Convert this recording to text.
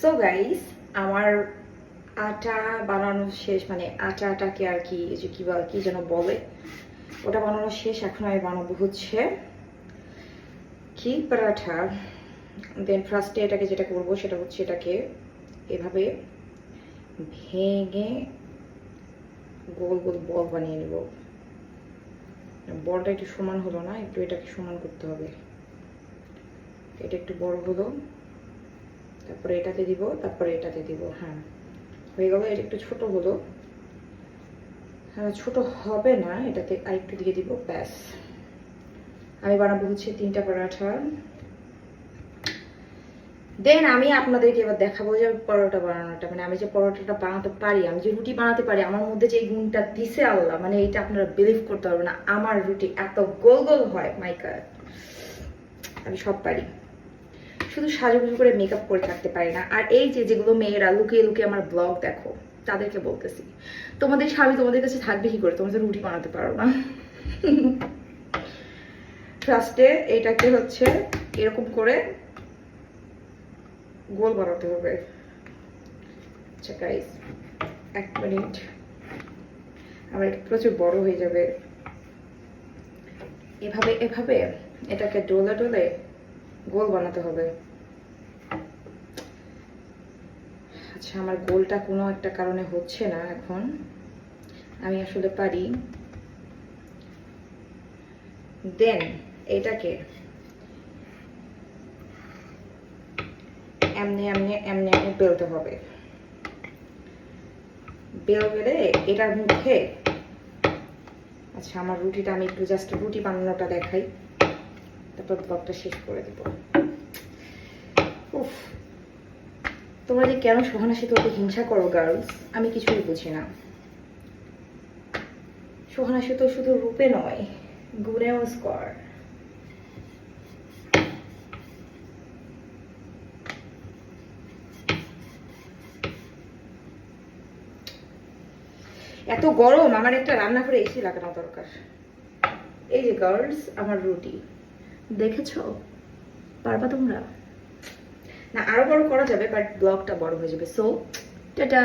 So guys, আমার আটা বানানো শেষ, মানে আটাটাকে আর কি এই যে কি যেন বলে, ওটা বানানো শেষ। এখন আমি বানাবো হচ্ছে কি পরাঠা। দেন ফার্স্টে এটাকে যেটা করবো সেটা হচ্ছে এটাকে এভাবে ভেঙে গোল গোল বল বানিয়ে নেব। বলটা একটু সমান হলো না, একটু এটাকে সমান করতে হবে। এটা একটু বড় হলো, তারপরে এটাতে দিব, তারপরে এটাতে দিব। হ্যাঁ, হয়ে গেল। এটা একটু ছোট হলো, হ্যাঁ ছোট হবে না, এটাতে আরেকটু দিয়ে দিব, ব্যাস। আমি বানাবো হচ্ছে 3টা পরোটা। দেন আমি আপনাদেরকে এবার দেখাবো যে পরোটা বানানোটা, মানে আমি যে পরোটাটা বানাতে পারি, আমি যে রুটি বানাতে পারি, আমার মধ্যে যে এই গুণটা দিছে আল্লাহ, মানে এটা আপনারা বিলিভ করতে পারবেন না। আমার রুটি এত গোল গোল হয়, মাই গড। আমি সব পারি, শুধু সাজুগুজু করে মেকআপ করে থাকতে পারি না। আর এই যে যেগুলো মেয়েরা লুকিয়ে লুকিয়ে আমার ব্লগ দেখো, তাদেরকে বলতেছি, তোমাদের স্বামী তোমাদের কাছে থাকবে কি করে, তোমরা তো রুটি বানাতে পারো না। ফার্স্টে এইটাকে হচ্ছে এরকম করে গোল বানাতে হবে। আচ্ছা গাইস, 1 মিনিট, আমার এটা প্রচুর বড় হয়ে যাবে। এভাবে এভাবে এটাকে ডোলে ডোলে গোল বানাতে হবে। আচ্ছা, আমার গোলটা কোনো একটা কারণে হচ্ছে না এখন। আমি আসলে পারি। দেন এটাকে এমনি এমনি এমনি এমনি বেলতে হবে। বেলে এটার মধ্যে, আচ্ছা আমার রুটিটা, আমি একটু জাস্ট রুটি বানানোটা দেখাই, তারপর ব্লগটা শেষ করে দেব। উফ, তোমরা যে কেন সোহানার সাথে ওকে হিংসা করো গার্লস, আমি কিছুই বুঝি না। সোহানার সাথে শুধু রূপে নয়, গুণেও স্কোর। এত গরম, আমার একটা রান্না করে এসি লাগানো দরকার। এই যে গার্লস, আমার রুটি দেখেছো, পারবা তোমরা? না, আরো বড় করা যাবে, বাট ব্লগটা বড় হয়ে যাবে। So tata.